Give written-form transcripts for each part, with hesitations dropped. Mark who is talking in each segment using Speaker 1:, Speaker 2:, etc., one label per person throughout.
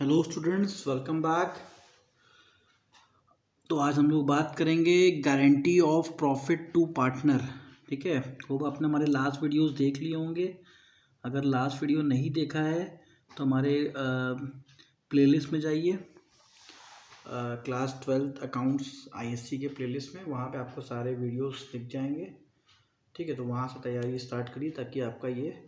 Speaker 1: Hello students, welcome back. तो आज हम लोग बात करेंगे guarantee of profit to partner. ठीक है, होप आपने हमारे लास्ट वीडियोस देख लिए होंगे। अगर लास्ट वीडियो नहीं देखा है तो हमारे प्लेलिस्ट में जाइए, क्लास 12 अकाउंट्स आईएससी के प्लेलिस्ट में। वहाँ पे आपको सारे वीडियोस दिख जाएंगे। ठीक है, तो वहाँ से तैयारी स्टार्ट करिए ताकि आपका ये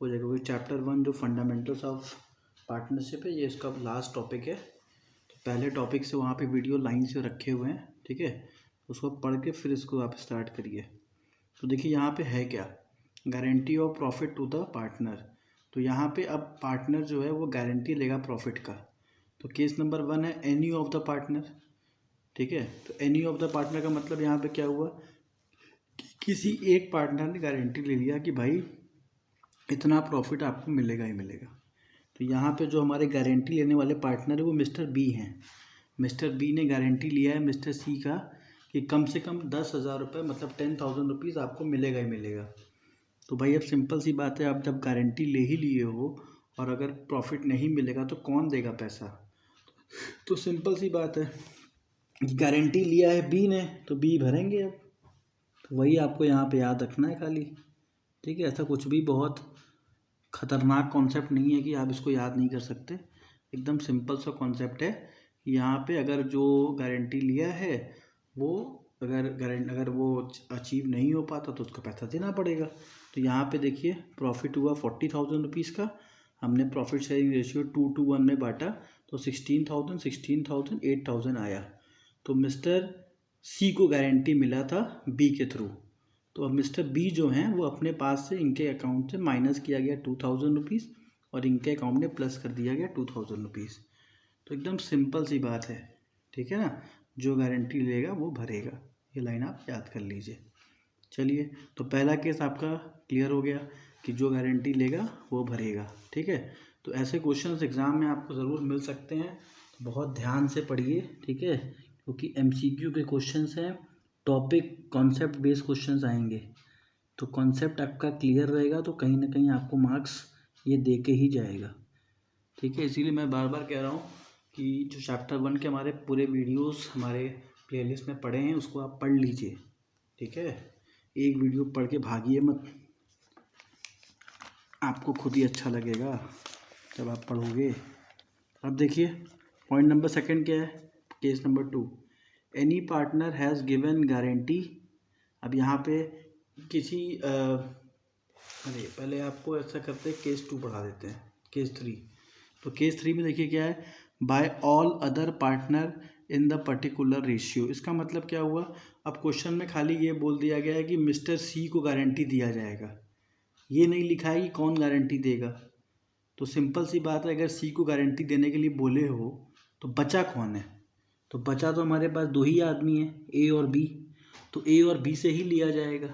Speaker 1: हो जाएगा। क्योंकि चैप्टर 1 जो फंडामेंटल्स ऑफ पार्टनरशिप है, ये इसका लास्ट टॉपिक है। तो पहले टॉपिक से वहाँ पे वीडियो लाइन से रखे हुए हैं। ठीक है, उसको पढ़ के फिर इसको आप स्टार्ट करिए। तो देखिए यहाँ पे है क्या, guarantee of profit to the partner. तो यहाँ पे अब पार्टनर जो है वो गारंटी लेगा प्रॉफिट का। तो केस नंबर 1 है एनी ऑफ द पार्टनर। ठीक है, तो एनी ऑफ द पार्टनर का मतलब यहाँ पे क्या हुआ कि किसी एक पार्टनर ने गारंटी ले लिया कि भाई इतना प्रॉफिट आपको मिलेगा ही मिलेगा। तो यहाँ पे जो हमारे गारंटी लेने वाले पार्टनर है वो मिस्टर बी हैं। मिस्टर बी ने गारंटी लिया है मिस्टर सी का कि कम से कम 10,000 रुपये, मतलब 10,000 रुपीज़ आपको मिलेगा ही मिलेगा। तो भाई अब सिंपल सी बात है, आप जब गारंटी ले ही लिए हो और अगर प्रॉफिट नहीं मिलेगा तो कौन देगा पैसा। तो सिंपल सी बात है, गारंटी लिया है बी ने तो बी भरेंगे। अब तो वही आपको यहाँ पे याद रखना है खाली। ठीक है, ऐसा कुछ भी बहुत खतरनाक कॉन्सेप्ट नहीं है कि आप इसको याद नहीं कर सकते। एकदम सिंपल सा कॉन्सेप्ट है। यहाँ पे अगर जो गारंटी लिया है वो अगर वो अचीव नहीं हो पाता तो उसका पैसा देना पड़ेगा। तो यहाँ पे देखिए प्रॉफिट हुआ 40,000 रुपीज़ का। हमने प्रॉफिट शेयरिंग रेशियो 2:1 में बांटा तो 16,000 8,000 आया। तो मिस्टर सी को गारंटी मिला था बी के थ्रू। तो अब मिस्टर बी जो हैं वो अपने पास से इनके अकाउंट से माइनस किया गया 2,000 रुपीज़ और इनके अकाउंट में प्लस कर दिया गया 2,000 रुपीज़। तो एकदम सिंपल सी बात है। ठीक है ना, जो गारंटी लेगा वो भरेगा। ये लाइन आप याद कर लीजिए। चलिए, तो पहला केस आपका क्लियर हो गया कि जो गारंटी लेगा वो भरेगा। ठीक है, तो ऐसे क्वेश्चंस एग्ज़ाम में आपको ज़रूर मिल सकते हैं, तो बहुत ध्यान से पढ़िए। ठीक है, क्योंकि एमसीक्यू के क्वेश्चंस हैं, टॉपिक कॉन्सेप्ट बेस्ड क्वेश्चंस आएंगे। तो कॉन्सेप्ट आपका क्लियर रहेगा तो कहीं ना कहीं आपको मार्क्स ये दे के ही जाएगा। ठीक है, इसीलिए मैं बार बार कह रहा हूँ कि जो चैप्टर 1 के हमारे पूरे वीडियोस हमारे प्लेलिस्ट में पड़े हैं उसको आप पढ़ लीजिए। ठीक है, एक वीडियो पढ़ के भागिए मत, आपको खुद ही अच्छा लगेगा जब आप पढ़ोगे। अब देखिए पॉइंट नंबर सेकंड क्या है, case number 2, any partner has given guarantee. अब यहाँ पे किसी अरे पहले आपको ऐसा करते हैं, केस 2 पढ़ा देते हैं, केस 3। तो केस 3 में देखिए क्या है, by all other partner in the particular ratio. इसका मतलब क्या हुआ, अब क्वेश्चन में खाली ये बोल दिया गया है कि मिस्टर सी को गारंटी दिया जाएगा, ये नहीं लिखा है कि कौन गारंटी देगा। तो सिंपल सी बात है, अगर सी को गारंटी देने के लिए बोले हो तो बचा कौन है। तो बचा तो हमारे पास दो ही आदमी है, ए और बी। तो ए और बी से ही लिया जाएगा।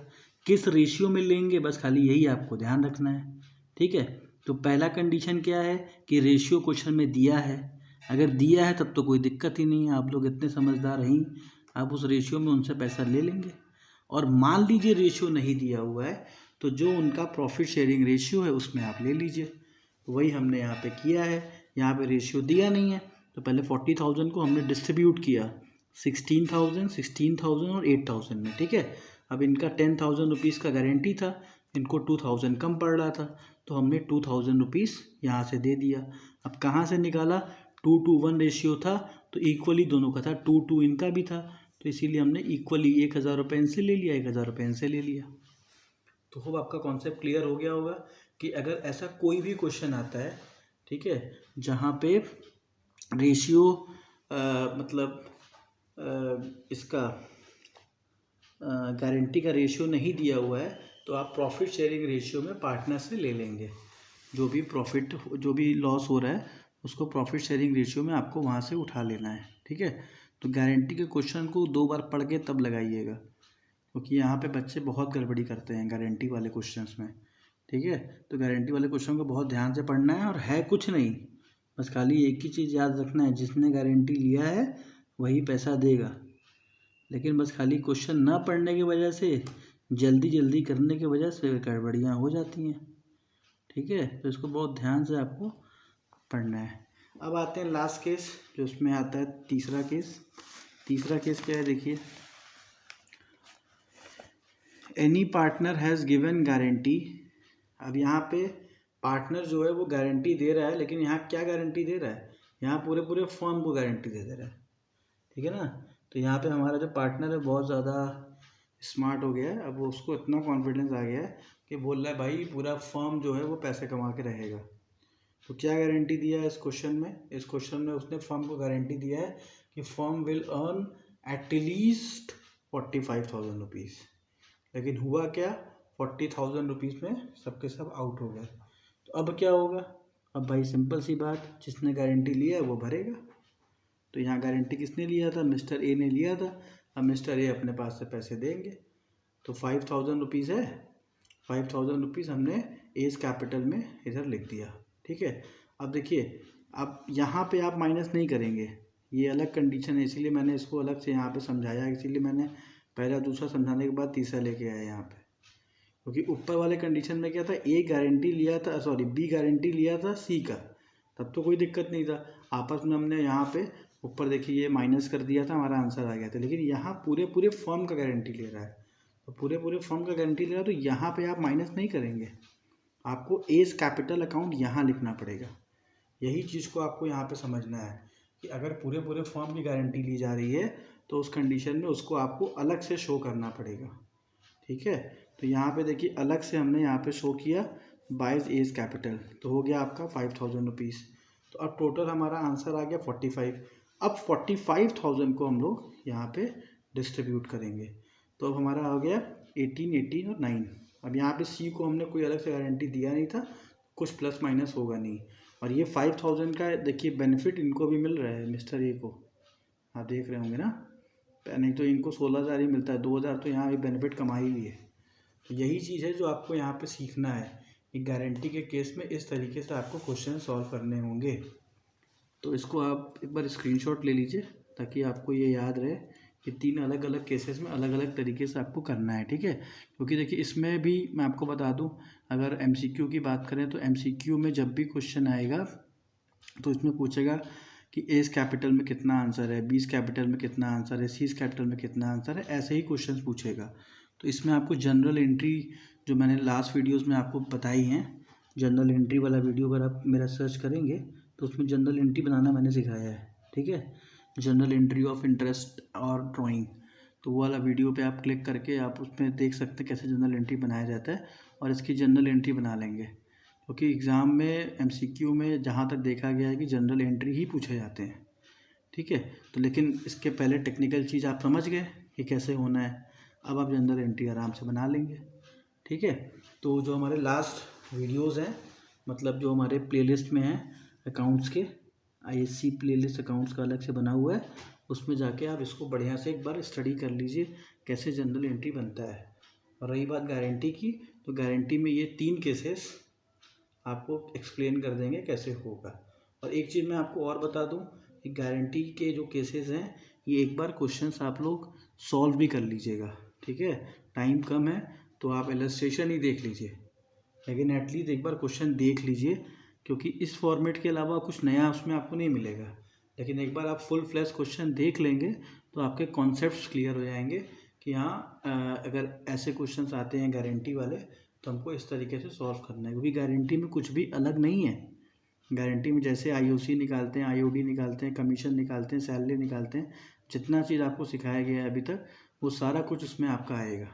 Speaker 1: किस रेशियो में लेंगे बस खाली यही आपको ध्यान रखना है। ठीक है, तो पहला कंडीशन क्या है कि रेशियो क्वेश्चन में दिया है। अगर दिया है तब तो कोई दिक्कत ही नहीं है, आप लोग इतने समझदार हैं, आप उस रेशियो में उनसे पैसा ले लेंगे। और मान लीजिए रेशियो नहीं दिया हुआ है तो जो उनका प्रॉफिट शेयरिंग रेशियो है उसमें आप ले लीजिए। वही हमने यहाँ पे किया है। यहाँ पे रेशियो दिया नहीं है तो पहले 40,000 को हमने डिस्ट्रीब्यूट किया 16,000, 16,000 और 8,000 में। ठीक है, अब इनका 10,000 रुपीज़ का गारंटी था, इनको 2,000 कम पड़ रहा था तो हमने 2,000 रुपीज़ यहाँ से दे दिया। अब कहाँ से निकाला, 2:1 रेशियो था तो इक्वली दोनों का था, 2:2 इनका भी था तो इसीलिए हमने इक्वली 1,000 रुपये इनसे ले लिया, 1,000 रुपये इनसे ले लिया। तो खूब आपका कॉन्सेप्ट क्लियर हो गया होगा कि अगर ऐसा कोई भी क्वेश्चन आता है, ठीक है, जहाँ पे रेशियो मतलब इसका गारंटी का रेशियो नहीं दिया हुआ है तो आप प्रॉफिट शेयरिंग रेशियो में पार्टनर से ले लेंगे। जो भी लॉस हो रहा है उसको प्रॉफिट शेयरिंग रेशियो में आपको वहाँ से उठा लेना है। ठीक है, तो गारंटी के क्वेश्चन को 2 बार पढ़ के तब लगाइएगा, क्योंकि यहाँ पे बच्चे बहुत गड़बड़ी करते हैं गारंटी वाले क्वेश्चंस में। ठीक है, तो गारंटी वाले क्वेश्चन को बहुत ध्यान से पढ़ना है और है कुछ नहीं, बस खाली एक ही चीज़ याद रखना है, जिसने गारंटी लिया है वही पैसा देगा। लेकिन बस खाली क्वेश्चन ना पढ़ने की वजह से, जल्दी जल्दी करने की वजह से गड़बड़ियाँ हो जाती हैं। ठीक है, तो इसको बहुत ध्यान से आपको पढ़ना है। अब आते हैं लास्ट केस, जो उसमें आता है तीसरा केस। तीसरा केस क्या है देखिए, any partner has given guarantee. अब यहाँ पे पार्टनर जो है वो गारंटी दे रहा है, लेकिन यहाँ क्या गारंटी दे रहा है, यहाँ पूरे पूरे फर्म को गारंटी दे रहा है, ठीक है ना। तो यहाँ पे हमारा जो पार्टनर है बहुत ज़्यादा स्मार्ट हो गया है। अब उसको इतना कॉन्फिडेंस आ गया है कि बोल रहा है भाई पूरा फर्म जो है वो पैसे कमा के रहेगा। तो क्या गारंटी दिया है इस क्वेश्चन में, इस क्वेश्चन में उसने फर्म को गारंटी दिया है कि firm will earn at least 45,000 rupees. लेकिन हुआ क्या, 40,000 रुपीज़ में सबके सब आउट हो गए। तो अब क्या होगा, अब भाई सिंपल सी बात, जिसने गारंटी लिया है वो भरेगा। तो यहाँ गारंटी किसने लिया था, मिस्टर ए ने लिया था। अब मिस्टर ए अपने पास से पैसे देंगे। तो 5,000 रुपीज़ है, 5,000 रुपीज़ हमने एज कैपिटल में इधर लिख दिया, ठीक है। अब देखिए, अब यहाँ पे आप माइनस नहीं करेंगे, ये अलग कंडीशन है, इसीलिए मैंने इसको अलग से यहाँ पे समझाया, इसीलिए मैंने पहला दूसरा समझाने के बाद तीसरा लेके आया यहाँ पे। क्योंकि ऊपर वाले कंडीशन में क्या था, ए गारंटी लिया था, सॉरी बी गारंटी लिया था सी का, तब तो कोई दिक्कत नहीं था। आपस में हमने यहाँ पे ऊपर देखिए ये माइनस कर दिया था, हमारा आंसर आ गया था। लेकिन यहाँ पूरे पूरे फर्म का गारंटी ले रहा है, तो पूरे पूरे फर्म का गारंटी ले रहा है, तो यहाँ पे आप माइनस नहीं करेंगे, आपको एज कैपिटल अकाउंट यहाँ लिखना पड़ेगा। यही चीज़ को आपको यहाँ पे समझना है कि अगर पूरे पूरे फर्म की गारंटी ली जा रही है तो उस कंडीशन में उसको आपको अलग से शो करना पड़ेगा, ठीक है। तो यहाँ पे देखिए अलग से हमने यहाँ पे शो किया बाइज एज कैपिटल, तो हो गया आपका 5,000 रुपीज़। तो अब टोटल हमारा आंसर आ गया 45। अब 45,000 को हम लोग यहाँ पे डिस्ट्रीब्यूट करेंगे, तो अब हमारा हो गया 18, 18 और 9। अब यहाँ पे सी को हमने कोई अलग से गारंटी दिया नहीं था, कुछ प्लस माइनस होगा नहीं। और ये 5,000 का देखिए बेनिफिट इनको भी मिल रहा है, मिस्टर ए को, आप देख रहे होंगे ना, नहीं तो इनको 16,000 ही मिलता है, 2,000 तो यहाँ भी बेनिफिट कमा ही लिए। तो यही चीज़ है जो आपको यहाँ पे सीखना है कि गारंटी के केस में इस तरीके से आपको क्वेश्चन सॉल्व करने होंगे। तो इसको आप एक बार स्क्रीनशॉट ले लीजिए ताकि आपको ये याद रहे कि 3 अलग अलग केसेस में अलग अलग तरीके से आपको करना है, ठीक है। क्योंकि देखिए इसमें भी मैं आपको बता दूं, अगर MCQ की बात करें तो MCQ में जब भी क्वेश्चन आएगा तो इसमें पूछेगा कि एज कैपिटल में कितना आंसर है, बीस कैपिटल में कितना आंसर है, सीज कैपिटल में कितना आंसर है, ऐसे ही क्वेश्चन पूछेगा। तो इसमें आपको जनरल एंट्री जो मैंने लास्ट वीडियोस में आपको बताई हैं, जनरल एंट्री वाला वीडियो अगर आप मेरा सर्च करेंगे तो उसमें जनरल एंट्री बनाना मैंने सिखाया है, ठीक है। जनरल एंट्री ऑफ इंटरेस्ट और ड्राइंग, तो वो वाला वीडियो पे आप क्लिक करके आप उसमें देख सकते हैं कैसे जनरल एंट्री बनाया जाता है, और इसकी जनरल एंट्री बना लेंगे। क्योंकि एग्ज़ाम में MCQ में जहाँ तक देखा गया है कि जनरल एंट्री ही पूछे जाते हैं, ठीक है। तो लेकिन इसके पहले टेक्निकल चीज़ आप समझ गए कि कैसे होना है, अब आप जनरल एंट्री आराम से बना लेंगे, ठीक है। तो जो हमारे लास्ट वीडियोज़ हैं, मतलब जो हमारे प्लेलिस्ट में हैं अकाउंट्स के, ISC प्लेलिस्ट अकाउंट्स का अलग से बना हुआ है, उसमें जाके आप इसको बढ़िया से एक बार स्टडी कर लीजिए कैसे जनरल एंट्री बनता है। और रही बात गारंटी की, तो गारंटी में ये 3 केसेस आपको एक्सप्लेन कर देंगे कैसे होगा। और एक चीज़ मैं आपको और बता दूं कि गारंटी के जो केसेस हैं ये एक बार क्वेश्चंस आप लोग सॉल्व भी कर लीजिएगा, ठीक है। टाइम कम है तो आप इलस्ट्रेशन ही देख लीजिए, लेकिन एटलीस्ट एक बार क्वेश्चन देख लीजिए, क्योंकि इस फॉर्मेट के अलावा कुछ नया उसमें आपको नहीं मिलेगा। लेकिन एक बार आप फुल फ्लैश क्वेश्चन देख लेंगे तो आपके कॉन्सेप्ट्स क्लियर हो जाएंगे कि हाँ अगर ऐसे क्वेश्चंस आते हैं गारंटी वाले तो हमको इस तरीके से सॉल्व करना है। क्योंकि गारंटी में कुछ भी अलग नहीं है, गारंटी में जैसे IOC निकालते हैं, IOD निकालते हैं, कमीशन निकालते हैं, सैलरी निकालते हैं, जितना चीज़ आपको सिखाया गया है अभी तक वो सारा कुछ उसमें आपका आएगा,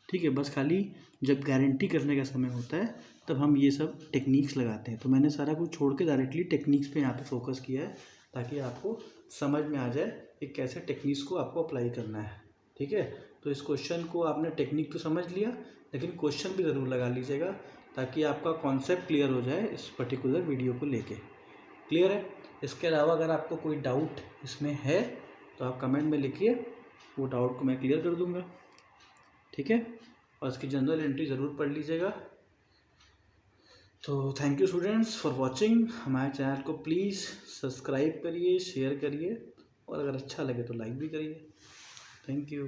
Speaker 1: ठीक है। बस खाली जब गारंटी करने का समय होता है तब हम ये सब टेक्निक्स लगाते हैं। तो मैंने सारा कुछ छोड़ के डायरेक्टली टेक्निक्स पे यहाँ पे फोकस किया है ताकि आपको समझ में आ जाए कि कैसे टेक्निक्स को आपको अप्लाई करना है, ठीक है। तो इस क्वेश्चन को आपने टेक्निक तो समझ लिया, लेकिन क्वेश्चन भी ज़रूर लगा लीजिएगा ताकि आपका कॉन्सेप्ट क्लियर हो जाए इस पर्टिकुलर वीडियो को लेके। क्लियर है? इसके अलावा अगर आपको कोई डाउट इसमें है तो आप कमेंट में लिखिए, वो डाउट को मैं क्लियर कर दूंगा, ठीक है। और इसकी जनरल एंट्री ज़रूर पढ़ लीजिएगा। तो thank you students for watching. हमारे चैनल को प्लीज़ सब्सक्राइब करिए, शेयर करिए, और अगर अच्छा लगे तो लाइक भी करिए। Thank you.